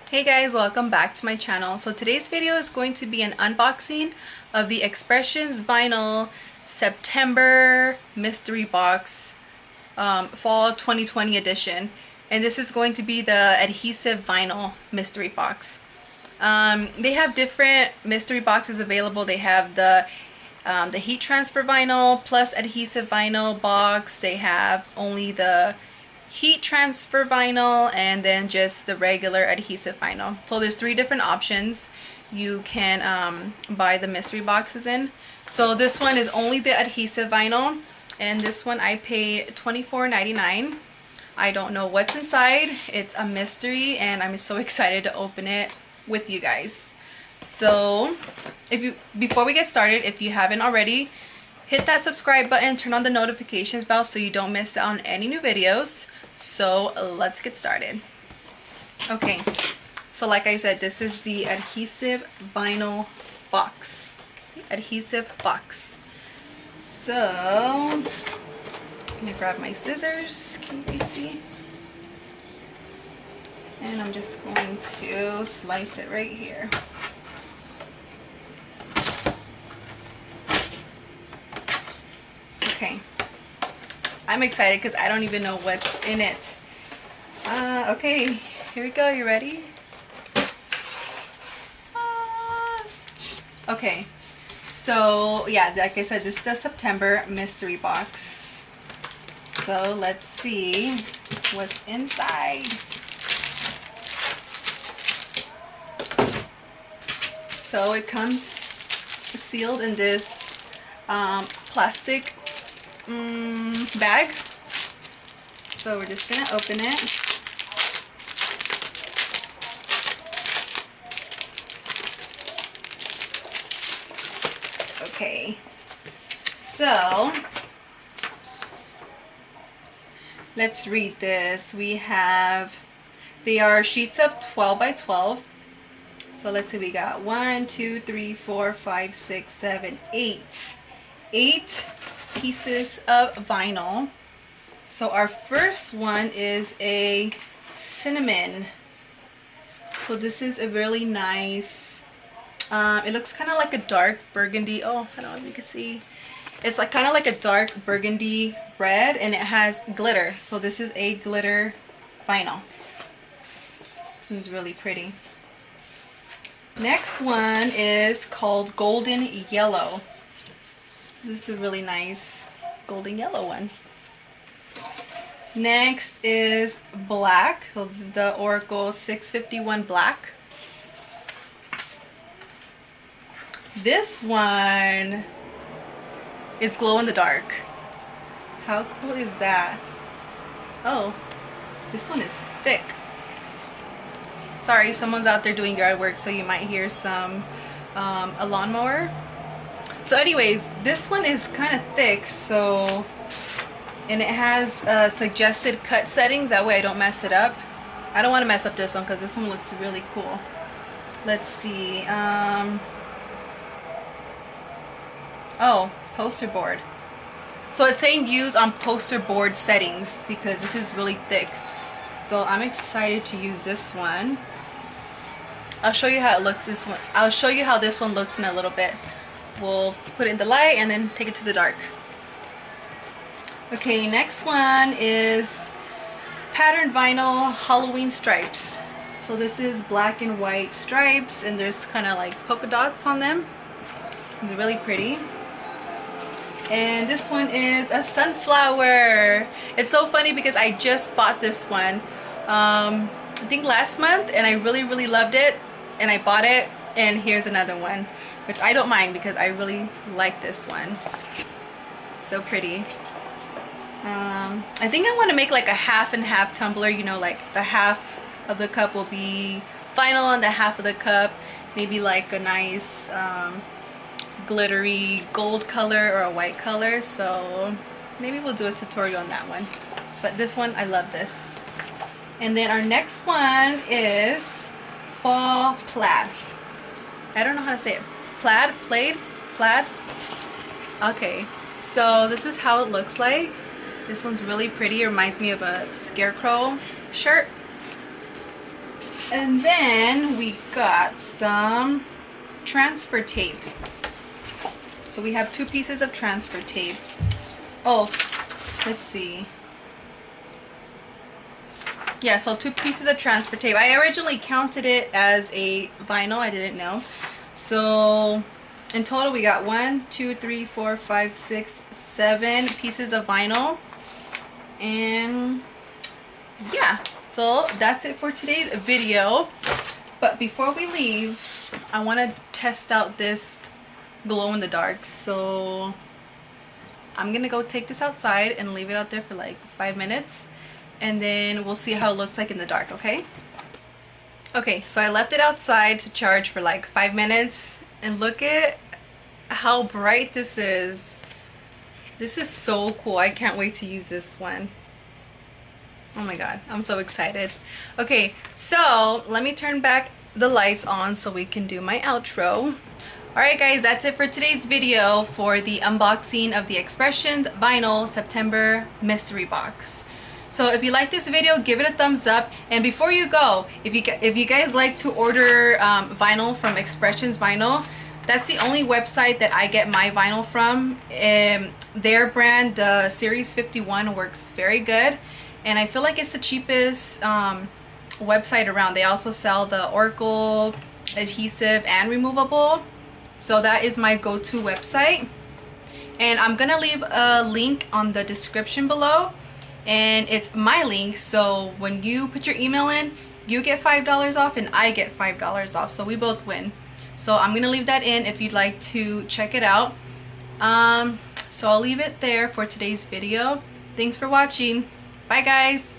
Hey guys, welcome back to my channel. So today's video is going to be an unboxing of the Expressions Vinyl September Mystery Box Fall 2020 edition. And this is going to be the adhesive vinyl mystery box. They have different mystery boxes available. They have the heat transfer vinyl plus adhesive vinyl box. They have only the heat transfer vinyl and then just the regular adhesive vinyl. So there's three different options you can buy the mystery boxes in. So this one is only the adhesive vinyl, and this one I paid $24.99. I don't know what's inside. It's a mystery and I'm so excited to open it with you guys. So before we get started, if you haven't already, hit that subscribe button, turn on the notifications bell so you don't miss out on any new videos. So let's get started. Okay, so like I said, this is the adhesive vinyl box. Adhesive box. So I'm gonna grab my scissors, can you see? And I'm just going to slice it right here. Okay, I'm excited because I don't even know what's in it. Okay, here we go. You ready? Okay, so yeah, like I said, this is the September mystery box. So let's see what's inside. So it comes sealed in this plastic bag. So we're just gonna open it. Okay, so let's read this. They are sheets of 12 by 12. So let's see, we got 1, 2, 3, 4, 5, 6, 7, 8 pieces of vinyl. So our first one is a cinnamon. So this is a really nice, it looks kind of like a dark burgundy. Oh, I don't know if you can see. It's like kind of like a dark burgundy red, and it has glitter. So this is a glitter vinyl. This one's really pretty. Next one is called golden yellow. This is a really nice golden yellow one. Next is black. So this is the Oracle 651 black. This one is glow in the dark. How cool is that? Oh, this one is thick. Sorry, someone's out there doing yard work, so you might hear some a lawnmower. So anyways, this one is kind of thick, so, and it has suggested cut settings, that way I don't mess it up. I don't want to mess up this one because this one looks really cool. Let's see. Oh, poster board. So it's saying use on poster board settings because this is really thick. So I'm excited to use this one. I'll show you how it looks. I'll show you how this one looks in a little bit. We'll put it in the light and then take it to the dark. Okay, next one is patterned vinyl Halloween stripes. So this is black and white stripes, and there's kind of like polka dots on them. It's really pretty. And this one is a sunflower. It's so funny because I just bought this one I think last month, and I really loved it, and I bought it, and here's another one, which I don't mind because I really like this one. So pretty. I think I want to make like a half and half tumbler, you know, like the half of the cup will be vinyl and the half of the cup maybe like a nice glittery gold color or a white color. So maybe we'll do a tutorial on that one, but this one, I love this. And then our next one is fall plaid. I don't know how to say it. Plaid. Okay, so this is how it looks like. This one's really pretty. It reminds me of a scarecrow shirt. And then we got some transfer tape. So we have 2 pieces of transfer tape. Oh, let's see. Yeah, so 2 pieces of transfer tape. I originally counted it as a vinyl. I didn't know. So in total we got 1, 2, 3, 4, 5, 6, 7 pieces of vinyl. And yeah, so that's it for today's video. But before we leave, I want to test out this glow in the dark. So I'm gonna go take this outside and leave it out there for like 5 minutes, and then we'll see how it looks like in the dark. Okay, so I left it outside to charge for like 5 minutes, and look at how bright this is. This is so cool. I can't wait to use this one. Oh my god, I'm so excited. Okay, so let me turn back the lights on so we can do my outro. Alright guys, that's it for today's video for the unboxing of the Expressions Vinyl September Mystery Box. So if you like this video, give it a thumbs up. And before you go, if you guys like to order vinyl from Expressions Vinyl, that's the only website that I get my vinyl from. Their brand, the Series 51, works very good. And I feel like it's the cheapest website around. They also sell the Oracle adhesive and removable. So that is my go-to website. And I'm gonna leave a link on the description below. And it's my link, so when you put your email in, you get $5 off and I get $5 off. So we both win. So I'm gonna leave that in if you'd like to check it out. So I'll leave it there for today's video. Thanks for watching. Bye guys.